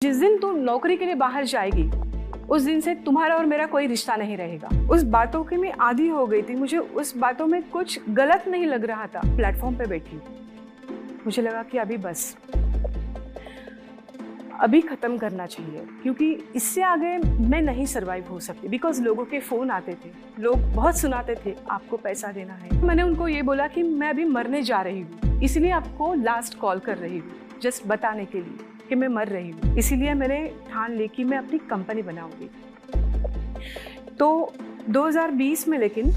जिस दिन तू नौकरी के लिए बाहर जाएगी उस दिन से तुम्हारा और मेरा कोई रिश्ता नहीं रहेगा। उस बातों की मैं आदी हो गई थी। मुझे उस बातों में कुछ गलत नहीं लग रहा था। प्लेटफॉर्म पे बैठी मुझे लगा कि अभी बस, अभी खत्म करना चाहिए, क्योंकि इससे आगे मैं नहीं सरवाइव हो सकती। बिकॉज लोगों के फोन आते थे, लोग बहुत सुनाते थे आपको पैसा देना है। मैंने उनको ये बोला कि मैं अभी मरने जा रही हूँ, इसलिए आपको लास्ट कॉल कर रही हूँ, जस्ट बताने के लिए कि मैं मर रही हूँ। इसीलिए मैंने ठान ली कि मैं अपनी कंपनी बनाऊंगी। तो 2020 में लेकिन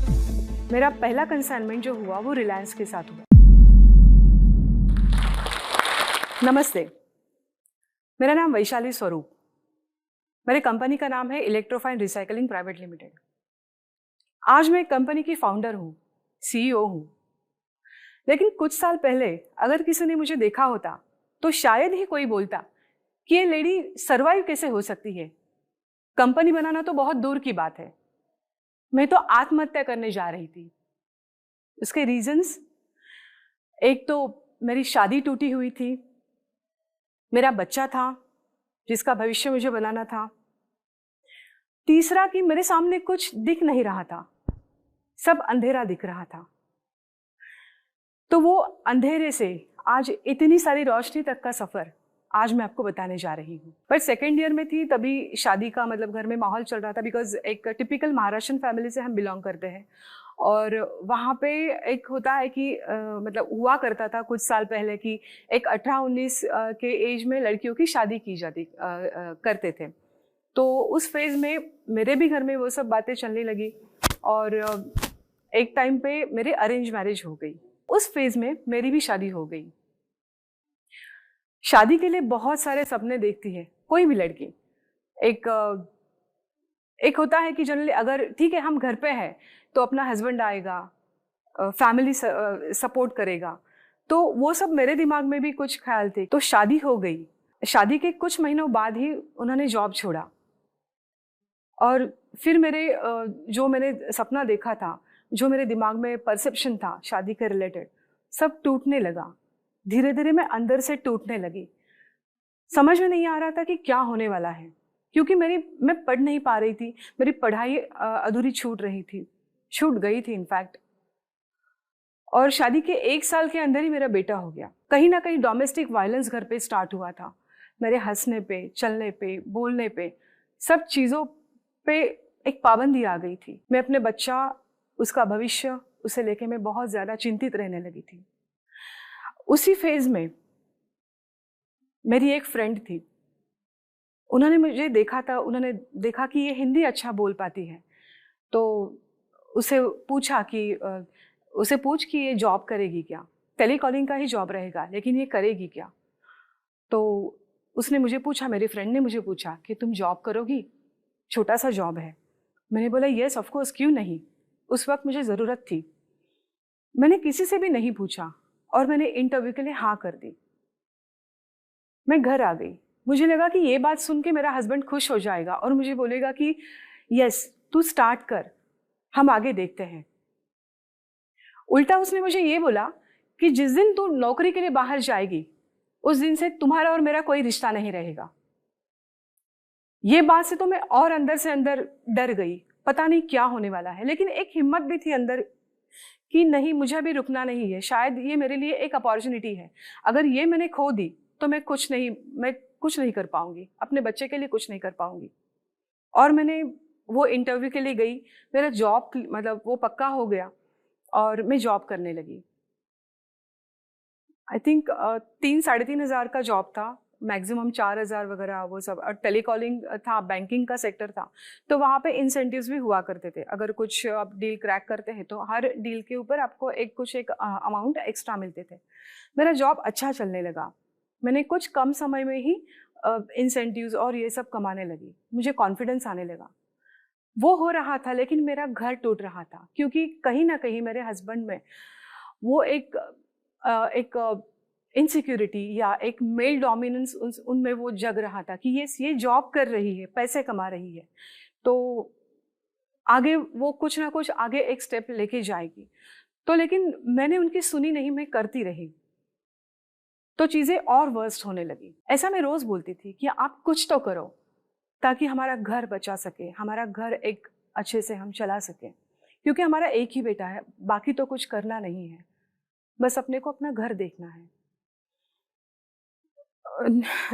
मेरा पहला कंसाइनमेंट जो हुआ वो रिलायंस के साथ हुआ। नमस्ते, मेरा नाम वैशाली स्वरूप। मेरे कंपनी का नाम है इलेक्ट्रोफाइन रिसाइकलिंग प्राइवेट लिमिटेड। आज मैं कंपनी की फाउंडर हूँ, सीईओ हूँ। लेकिन कुछ साल पहले अगर किसी ने मुझे देखा होता तो शायद ही कोई बोलता कि ये लेडी सरवाइव कैसे हो सकती है। कंपनी बनाना तो बहुत दूर की बात है, मैं तो आत्महत्या करने जा रही थी। उसके रीजंस, एक तो मेरी शादी टूटी हुई थी, मेरा बच्चा था जिसका भविष्य मुझे बनाना था, तीसरा कि मेरे सामने कुछ दिख नहीं रहा था, सब अंधेरा दिख रहा था। तो वो अंधेरे से आज इतनी सारी रोशनी तक का सफर आज मैं आपको बताने जा रही हूँ। पर सेकेंड ईयर में थी तभी शादी का घर में माहौल चल रहा था। बिकॉज एक टिपिकल महाराष्ट्रन फैमिली से हम बिलोंग करते हैं और वहाँ पे एक होता है कि हुआ करता था कुछ साल पहले कि एक 18-19 के एज में लड़कियों की शादी की जाती करते थे। तो उस फेज में मेरे भी घर में वो सब बातें चलने लगी और एक टाइम पे मेरे अरेंज मैरिज हो गई। उस फेज में मेरी भी शादी हो गई। शादी के लिए बहुत सारे सपने देखती है कोई भी लड़की। एक होता है कि जनरली अगर ठीक है हम घर पे हैं तो अपना हस्बैंड आएगा, फैमिली सपोर्ट करेगा, तो वो सब मेरे दिमाग में भी कुछ ख्याल थे। तो शादी हो गई। शादी के कुछ महीनों बाद ही उन्होंने जॉब छोड़ा और फिर जो मैंने सपना देखा था, जो मेरे दिमाग में परसेप्शन था शादी के रिलेटेड, सब टूटने लगा। धीरे धीरे मैं अंदर से टूटने लगी। समझ में नहीं आ रहा था कि क्या होने वाला है, क्योंकि मैं पढ़ नहीं पा रही थी। मेरी पढ़ाई अधूरी छूट गई थी इनफैक्ट। और शादी के 1 साल के अंदर ही मेरा बेटा हो गया। कहीं ना कहीं डोमेस्टिक वायलेंस घर पे स्टार्ट हुआ था। मेरे हंसने पे, चलने पे, बोलने पे, सब चीज़ों पे एक पाबंदी आ गई थी। मैं अपने बच्चा, उसका भविष्य, उसे लेके मैं बहुत ज़्यादा चिंतित रहने लगी थी। उसी फेज में मेरी एक फ्रेंड थी, उन्होंने मुझे देखा था। उन्होंने देखा कि ये हिंदी अच्छा बोल पाती है, तो उसे पूछ कि ये जॉब करेगी क्या। टेलीकॉलिंग का ही जॉब रहेगा, लेकिन ये करेगी क्या। तो उसने मुझे पूछा, मेरी फ्रेंड ने मुझे पूछा कि तुम जॉब करोगी, छोटा सा जॉब है। मैंने बोला येस ऑफ कोर्स, क्यों नहीं। उस वक्त मुझे ज़रूरत थी। मैंने किसी से भी नहीं पूछा और मैंने इंटरव्यू के लिए हाँ कर दी। मैं घर आ गई। मुझे लगा कि ये बात सुन के मेरा हस्बैंड खुश हो जाएगा और मुझे बोलेगा कि यस तू स्टार्ट कर, हम आगे देखते हैं। उल्टा उसने मुझे ये बोला कि जिस दिन तू नौकरी के लिए बाहर जाएगी उस दिन से तुम्हारा और मेरा कोई रिश्ता नहीं रहेगा। ये बात से तो मैं और अंदर से अंदर डर गई, पता नहीं क्या होने वाला है। लेकिन एक हिम्मत भी थी अंदर कि नहीं, मुझे अभी रुकना नहीं है। शायद ये मेरे लिए एक अपॉर्चुनिटी है। अगर ये मैंने खो दी तो मैं कुछ नहीं कर पाऊंगी, अपने बच्चे के लिए कुछ नहीं कर पाऊंगी। और मैंने वो इंटरव्यू के लिए गई। मेरा जॉब वो पक्का हो गया और मैं जॉब करने लगी। आई थिंक 3-3.5 हज़ार का जॉब था, मैक्सिमम 4,000 वगैरह वो सब। और टेलीकॉलिंग था, बैंकिंग का सेक्टर था, तो वहाँ पे इंसेंटिव्स भी हुआ करते थे। अगर कुछ आप डील क्रैक करते हैं तो हर डील के ऊपर आपको एक अमाउंट एक्स्ट्रा मिलते थे। मेरा जॉब अच्छा चलने लगा। मैंने कुछ कम समय में ही इंसेंटिव्स और ये सब कमाने लगी। मुझे कॉन्फिडेंस आने लगा। वो हो रहा था, लेकिन मेरा घर टूट रहा था, क्योंकि कहीं ना कहीं मेरे हस्बैंड में वो एक इनसिक्योरिटी या एक मेल डोमिनेंस उनमें वो जग रहा था कि ये जॉब कर रही है, पैसे कमा रही है, तो आगे वो कुछ ना कुछ आगे एक स्टेप लेके जाएगी। तो लेकिन मैंने उनकी सुनी नहीं, मैं करती रही। तो चीज़ें और वर्स्ट होने लगी। ऐसा मैं रोज़ बोलती थी कि आप कुछ तो करो ताकि हमारा घर बचा सके, हमारा घर एक अच्छे से हम चला सकें, क्योंकि हमारा एक ही बेटा है, बाकी तो कुछ करना नहीं है, बस अपने को अपना घर देखना है।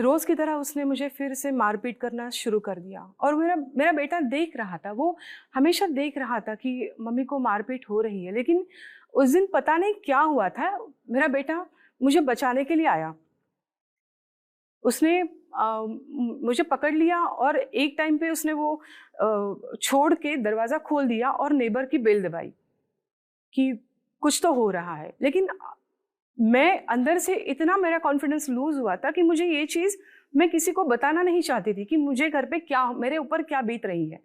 रोज़ की तरह उसने मुझे फिर से मारपीट करना शुरू कर दिया और मेरा बेटा देख रहा था, वो हमेशा देख रहा था कि मम्मी को मारपीट हो रही है। लेकिन उस दिन पता नहीं क्या हुआ था, मेरा बेटा मुझे बचाने के लिए आया। उसने मुझे पकड़ लिया और एक टाइम पे उसने वो छोड़ के दरवाज़ा खोल दिया और नेबर की बेल दबाई कि कुछ तो हो रहा है। लेकिन मैं अंदर से इतना मेरा कॉन्फिडेंस लूज हुआ था कि मुझे ये चीज़ मैं किसी को बताना नहीं चाहती थी कि मुझे घर पे क्या, मेरे ऊपर क्या बीत रही है।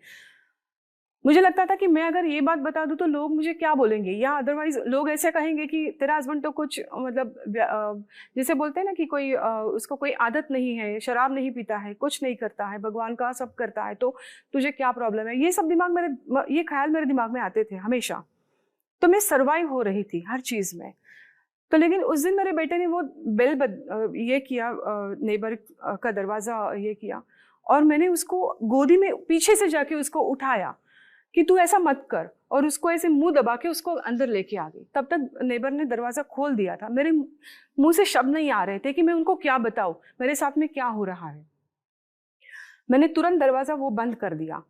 मुझे लगता था कि मैं अगर ये बात बता दूं तो लोग मुझे क्या बोलेंगे, या अदरवाइज लोग ऐसे कहेंगे कि तेरा हस्बैंड तो कुछ मतलब जैसे बोलते हैं ना कि कोई उसको कोई आदत नहीं है, शराब नहीं पीता है, कुछ नहीं करता है, भगवान का सब करता है, तो तुझे क्या प्रॉब्लम है। ये सब ये ख्याल मेरे दिमाग में आते थे हमेशा। तो मैं सर्वाइव हो रही थी हर चीज़ में। तो लेकिन उस दिन मेरे बेटे ने वो ये किया, नेबर का दरवाज़ा ये किया और मैंने उसको गोदी में पीछे से जाके उसको उठाया कि तू ऐसा मत कर, और उसको ऐसे मुंह दबा के उसको अंदर लेके आ गई। तब तक नेबर ने दरवाज़ा खोल दिया था। मेरे मुंह से शब्द नहीं आ रहे थे कि मैं उनको क्या बताऊं, मेरे साथ में क्या हो रहा है। मैंने तुरंत दरवाज़ा वो बंद कर दिया।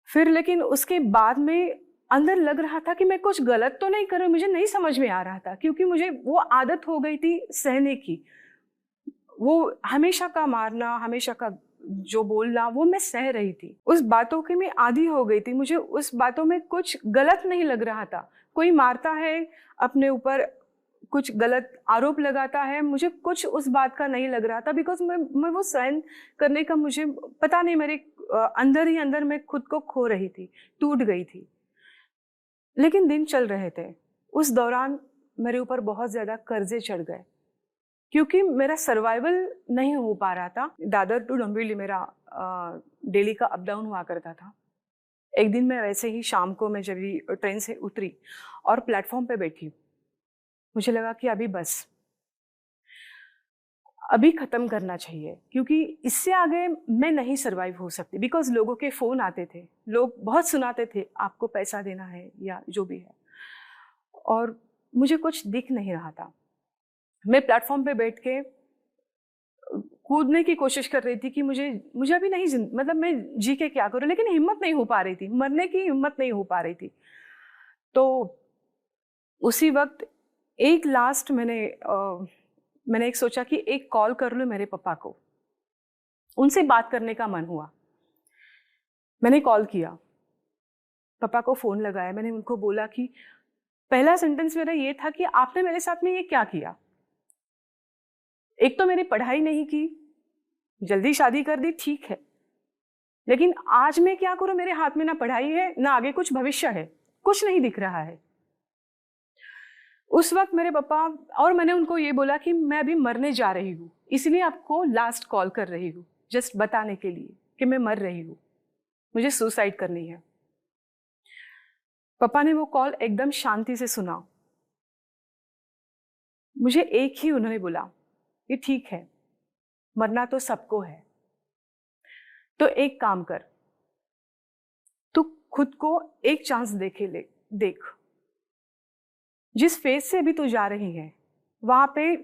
फिर लेकिन उसके बाद में अंदर लग रहा था कि मैं कुछ गलत तो नहीं कर रही, मुझे नहीं समझ में आ रहा था, क्योंकि मुझे वो आदत हो गई थी सहने की। वो हमेशा का मारना, हमेशा का जो बोलना, वो मैं सह रही थी। उस बातों की मैं आदी हो गई थी। मुझे उस बातों में कुछ गलत नहीं लग रहा था। कोई मारता है, अपने ऊपर कुछ गलत आरोप लगाता है, मुझे कुछ उस बात का नहीं लग रहा था, बिकॉज मैं वो सहन करने का, मुझे पता नहीं, मेरे अंदर ही अंदर मैं खुद को खो रही थी, टूट गई थी। लेकिन दिन चल रहे थे। उस दौरान मेरे ऊपर बहुत ज़्यादा कर्जे चढ़ गए, क्योंकि मेरा सर्वाइवल नहीं हो पा रहा था। दादर टू डोंबिवली मेरा डेली का अप डाउन हुआ करता था। एक दिन मैं वैसे ही शाम को मैं जब भी ट्रेन से उतरी और प्लेटफॉर्म पे बैठी, मुझे लगा कि अभी बस, अभी ख़त्म करना चाहिए, क्योंकि इससे आगे मैं नहीं सर्वाइव हो सकती। बिकॉज लोगों के फ़ोन आते थे, लोग बहुत सुनाते थे आपको पैसा देना है या जो भी है, और मुझे कुछ दिख नहीं रहा था। मैं प्लेटफॉर्म पे बैठ के कूदने की कोशिश कर रही थी कि मुझे अभी नहीं, मतलब मैं जी के क्या करूं, लेकिन हिम्मत नहीं हो पा रही थी, मरने की हिम्मत नहीं हो पा रही थी। तो उसी वक्त एक लास्ट मैंने एक सोचा कि एक कॉल कर लूं मेरे पापा को, उनसे बात करने का मन हुआ। मैंने कॉल किया, पापा को फ़ोन लगाया। मैंने उनको बोला कि पहला सेंटेंस मेरा ये था कि आपने मेरे साथ में ये क्या किया। एक तो मैंने पढ़ाई नहीं की, जल्दी शादी कर दी, ठीक है, लेकिन आज मैं क्या करूं, मेरे हाथ में ना पढ़ाई है, ना आगे कुछ भविष्य है, कुछ नहीं दिख रहा है। उस वक्त मेरे पापा, और मैंने उनको ये बोला कि मैं अभी मरने जा रही हूँ, इसलिए आपको लास्ट कॉल कर रही हूँ, जस्ट बताने के लिए कि मैं मर रही हूँ, मुझे सुसाइड करनी है। पापा ने वो कॉल एकदम शांति से सुना। मुझे एक ही उन्होंने बोला कि ठीक है, मरना तो सबको है, तो एक काम कर, तू खुद को एक चांस देख। जिस फेज से अभी तू जा रही है वहां पे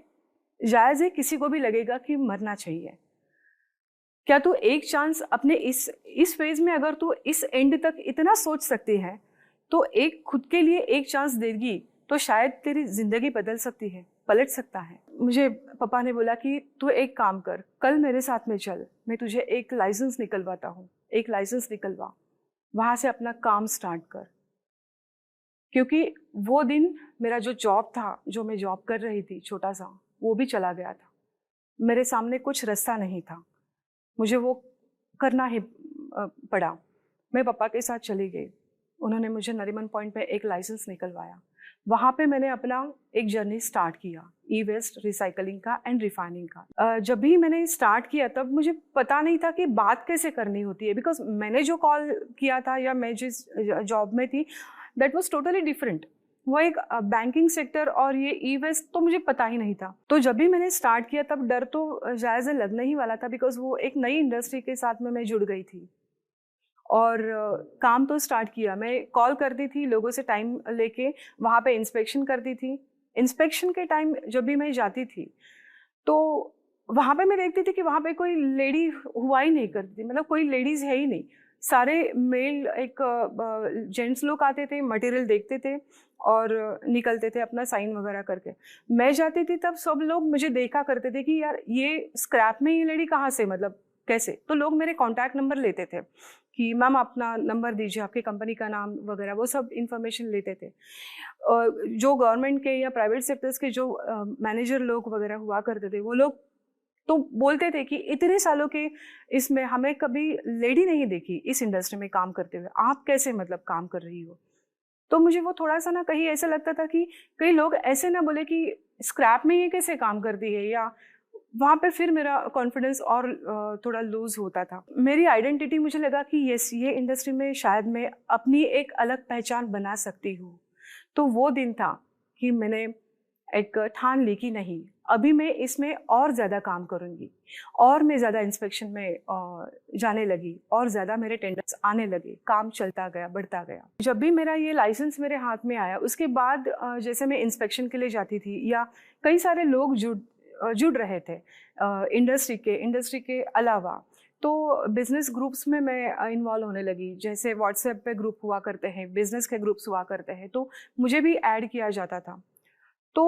जायज है, किसी को भी लगेगा कि मरना चाहिए। क्या तू एक चांस अपने इस फेज में, अगर तू इस एंड तक इतना सोच सकती है, तो एक खुद के लिए एक चांस देगी तो शायद तेरी जिंदगी बदल सकती है, पलट सकता है। मुझे पापा ने बोला कि तू एक काम कर, कल मेरे साथ में चल, मैं तुझे एक लाइसेंस निकलवाता हूँ, एक लाइसेंस निकलवा, वहां से अपना काम स्टार्ट कर। क्योंकि वो दिन मेरा जो जॉब था, जो मैं जॉब कर रही थी छोटा सा, वो भी चला गया था। मेरे सामने कुछ रास्ता नहीं था, मुझे वो करना ही पड़ा। मैं पापा के साथ चली गई, उन्होंने मुझे नरीमन पॉइंट पे एक लाइसेंस निकलवाया। वहाँ पे मैंने अपना एक जर्नी स्टार्ट किया, ई वेस्ट रिसाइकलिंग का एंड रिफाइनिंग का। जब भी मैंने स्टार्ट किया तब मुझे पता नहीं था कि बात कैसे करनी होती है, बिकॉज मैंने जो कॉल किया था या मैं जिस जॉब में थी, दैट वाज टोटली डिफरेंट। वो एक बैंकिंग सेक्टर और ये ई वेस्ट तो मुझे पता ही नहीं था। तो जब भी मैंने स्टार्ट किया तब डर तो जायज़ लगने ही वाला था, बिकॉज वो एक नई इंडस्ट्री के साथ में मैं जुड़ गई थी। और काम तो स्टार्ट किया, मैं कॉल करती थी लोगों से टाइम लेके, वहाँ पे इंस्पेक्शन करती थी। इंस्पेक्शन के टाइम जब भी मैं जाती थी तो वहाँ पे मैं देखती थी कि वहाँ पे कोई लेडी हुआ ही नहीं करती, मतलब कोई लेडीज़ है ही नहीं। सारे मेल एक जेंट्स लोग आते थे, मटेरियल देखते थे और निकलते थे अपना साइन वगैरह करके। मैं जाती थी तब सब लोग मुझे देखा करते थे कि यार ये स्क्रैप में ये लेडी कहाँ से, मतलब कैसे। तो लोग मेरे कॉन्टैक्ट नंबर लेते थे कि मैम अपना नंबर दीजिए, आपकी कंपनी का नाम वगैरह, वो सब इन्फॉर्मेशन लेते थे। जो गवर्नमेंट के या प्राइवेट सेक्टर्स के जो मैनेजर लोग वगैरह हुआ करते थे, वो लोग तो बोलते थे कि इतने सालों के इसमें हमें कभी लेडी नहीं देखी इस इंडस्ट्री में काम करते हुए, आप कैसे मतलब काम कर रही हो। तो मुझे वो थोड़ा सा ना कहीं ऐसा लगता था कि कई लोग ऐसे ना बोले कि स्क्रैप में ये कैसे काम करती है, या वहाँ पे फिर मेरा कॉन्फिडेंस और थोड़ा लूज होता था। मेरी आइडेंटिटी, मुझे लगा कि यस, ये इंडस्ट्री में शायद मैं अपनी एक अलग पहचान बना सकती हूँ। तो वो दिन था कि मैंने एक ठान ली कि नहीं, अभी मैं इसमें और ज़्यादा काम करूँगी, और मैं ज़्यादा इंस्पेक्शन में जाने लगी, और ज़्यादा मेरे टेंडर्स आने लगे, काम चलता गया, बढ़ता गया। जब भी मेरा ये लाइसेंस मेरे हाथ में आया, उसके बाद जैसे मैं इंस्पेक्शन के लिए जाती थी, या कई सारे लोग जुड़ रहे थे इंडस्ट्री के अलावा, तो बिज़नेस ग्रुप्स में मैं इन्वॉल्व होने लगी। जैसे व्हाट्सएप पे ग्रुप हुआ करते हैं, बिज़नेस के ग्रुप्स हुआ करते हैं, तो मुझे भी ऐड किया जाता था। तो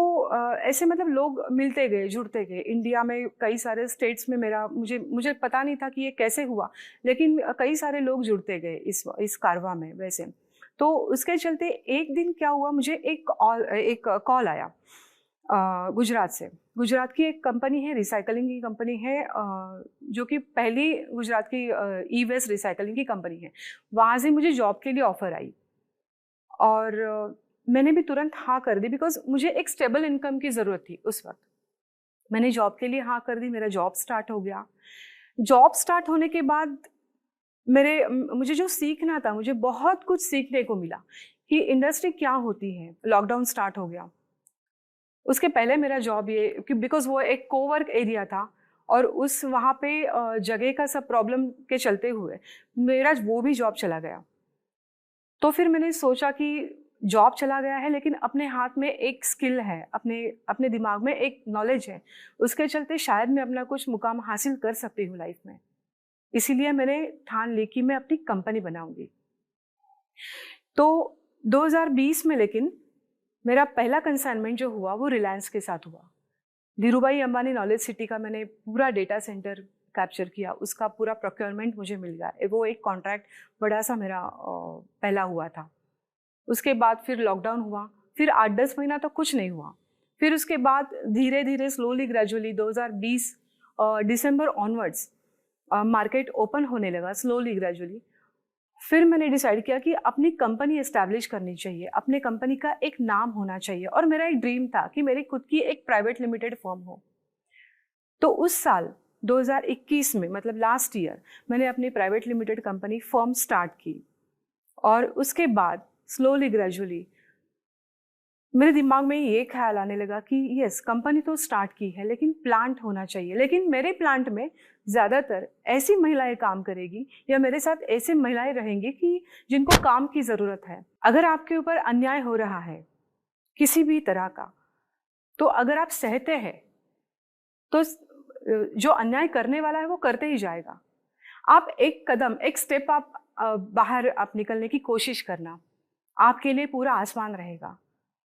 ऐसे मतलब लोग मिलते गए, जुड़ते गए। इंडिया में कई सारे स्टेट्स में मेरा मुझे पता नहीं था कि ये कैसे हुआ, लेकिन कई सारे लोग जुड़ते गए इस कारवां में वैसे। तो उसके चलते एक दिन क्या हुआ, मुझे एक कॉल आया गुजरात से। गुजरात की एक कंपनी है, रिसाइकलिंग की कंपनी है, जो कि पहली गुजरात की ई वेस्ट रिसाइकलिंग की कंपनी है। वहाँ से मुझे जॉब के लिए ऑफ़र आई और मैंने भी तुरंत हाँ कर दी, बिकॉज मुझे एक स्टेबल इनकम की ज़रूरत थी उस वक्त। मैंने जॉब के लिए हाँ कर दी, मेरा जॉब स्टार्ट हो गया। जॉब स्टार्ट होने के बाद मुझे जो सीखना था, मुझे बहुत कुछ सीखने को मिला कि इंडस्ट्री क्या होती है। लॉकडाउन स्टार्ट हो गया, उसके पहले मेरा जॉब ये, बिकॉज वो एक कोवर्क एरिया था और वहाँ पे जगह का सब प्रॉब्लम के चलते हुए मेरा वो भी जॉब चला गया। तो फिर मैंने सोचा कि जॉब चला गया है, लेकिन अपने हाथ में एक स्किल है, अपने दिमाग में एक नॉलेज है, उसके चलते शायद मैं अपना कुछ मुकाम हासिल कर सकती हूँ लाइफ में। इसीलिए मैंने ठान ली कि मैं अपनी कंपनी बनाऊंगी। तो 2020 में लेकिन मेरा पहला कंसाइनमेंट जो हुआ वो रिलायंस के साथ हुआ। धीरूभाई अंबानी नॉलेज सिटी का मैंने पूरा डेटा सेंटर कैप्चर किया, उसका पूरा प्रोक्योरमेंट मुझे मिल गया। वो एक कॉन्ट्रैक्ट बड़ा सा मेरा पहला हुआ था। उसके बाद फिर लॉकडाउन हुआ, फिर 8-10 महीना तो कुछ नहीं हुआ। फिर उसके बाद धीरे धीरे स्लोली ग्रेजुअली 2020 दिसंबर ऑनवर्ड्स मार्केट ओपन होने लगा, स्लोली ग्रेजुअली। फिर मैंने डिसाइड किया कि अपनी कंपनी एस्टैब्लिश करनी चाहिए, अपने कंपनी का एक नाम होना चाहिए, और मेरा एक ड्रीम था कि मेरी खुद की एक प्राइवेट लिमिटेड फर्म हो। तो उस साल 2021 में, मतलब लास्ट ईयर, मैंने अपनी private limited company firm start की। और उसके बाद स्लोली ग्रेजुअली मेरे दिमाग में ये ख्याल आने लगा कि यस, कंपनी तो स्टार्ट की है, लेकिन प्लांट होना चाहिए। लेकिन मेरे प्लांट में ज़्यादातर ऐसी महिलाएं काम करेगी, या मेरे साथ ऐसे महिलाएं रहेंगी कि जिनको काम की ज़रूरत है। अगर आपके ऊपर अन्याय हो रहा है किसी भी तरह का, तो अगर आप सहते हैं तो जो अन्याय करने वाला है वो करते ही जाएगा। आप एक कदम, एक स्टेप आप बाहर आप निकलने की कोशिश करना, आपके लिए पूरा आसमान रहेगा।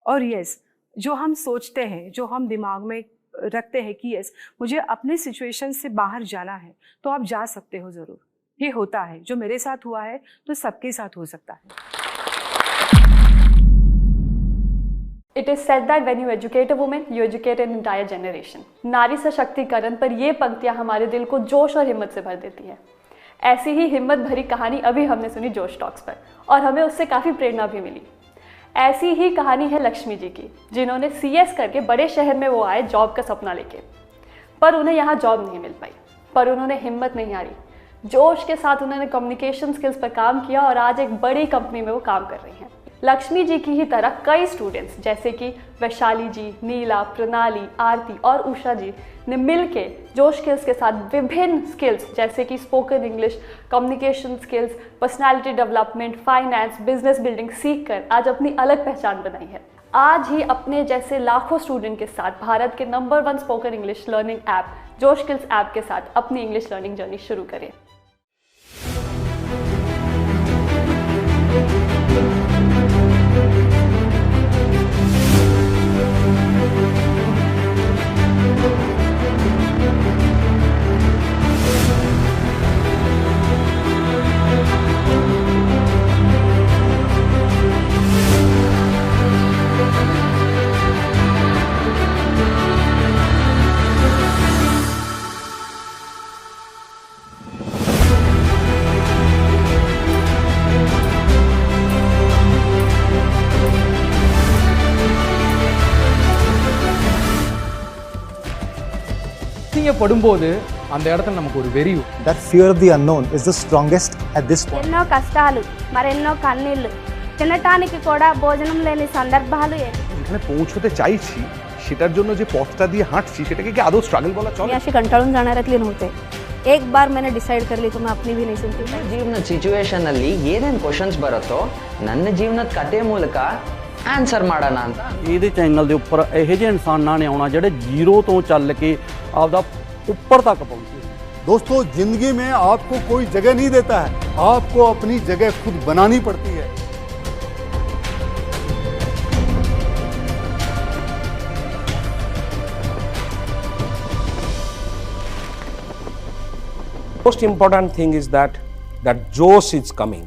और यस, जो हम सोचते हैं, जो हम दिमाग में रखते हैं कि यस मुझे अपने सिचुएशन से बाहर जाना है, तो आप जा सकते हो ज़रूर। ये होता है, जो मेरे साथ हुआ है तो सबके साथ हो सकता है। It is said that when you educate a woman, you educate an entire generation. नारी सशक्तिकरण पर ये पंक्तियाँ हमारे दिल को जोश और हिम्मत से भर देती है। ऐसी ही हिम्मत भरी कहानी अभी हमने सुनी जोश टॉक्स पर, और हमें उससे काफ़ी प्रेरणा भी मिली। ऐसी ही कहानी है लक्ष्मी जी की, जिन्होंने CS करके बड़े शहर में वो आए जॉब का सपना लेके, पर उन्हें यहाँ जॉब नहीं मिल पाई। पर उन्होंने हिम्मत नहीं हारी, जोश के साथ उन्होंने कम्युनिकेशन स्किल्स पर काम किया और आज एक बड़ी कंपनी में वो काम कर रही हैं। लक्ष्मी जी की ही तरह कई स्टूडेंट्स जैसे कि वैशाली जी, नीला, प्रणाली, आरती और उषा जी ने मिलके जोश स्किल्स के साथ विभिन्न स्किल्स जैसे कि spoken English, communication skills, personality development, finance, business building सीख कर आज अपनी अलग पहचान बनाई है। आज ही अपने जैसे लाखों स्टूडेंट के साथ भारत के number 1 spoken English learning app जोश स्किल्स ऐप के साथ अपनी इंग्लिश लर्निंग जर्नी शुरू करें। நீங்க படும்போது அந்த இடத்துல நமக்கு ஒரு வெறி. That fear of the unknown is the strongest at this point. ఎన్నో కష్టాలు మరెన్నో కన్నీళ్లు తినటానికి కూడా భోజనం లేని సందర్భాలు এখানে পৌঁছতে চাইছি সেটার জন্য যে পথটা দিয়ে হাঁটছি সেটাকে কি আদৌ স্ট্রাগল বলা চলে? मी अशी कंटाळून जाणाऱ्यातली नव्हते. एक बार मैंने डिसाइड कर ली तो मैं अपनी भी नहीं सुनती. ಜೀವನದ ಸಿಚುವೇಶನ್ ಅಲ್ಲಿ ಏನೇನು ಕ್ವಶನ್ಸ್ ಬರುತ್ತೋ ನನ್ನ ಜೀವನದ ಕತೆ ಮೂಲಕ ਆਨਸਰ ਮਾੜਾਣਾ ಅಂತ ਇਹਦੇ ਚੈਨਲ ਦੇ ਉੱਪਰ ਇਹੋ ਜਿਹੇ ਇਨਸਾਨਾਂ ਨੇ ਆਉਣਾ ਜਿਹੜੇ ਜ਼ੀਰੋ ਤੋਂ ਚੱਲ ਕੇ ਆਪਦਾ ਉੱਪਰ ਤੱਕ ਪਹੁੰਚੇ। दोस्तों, जिंदगी में आपको कोई जगह नहीं देता है, आपको अपनी जगह खुद बनानी पड़ती है। Most important thing is that Josh is coming.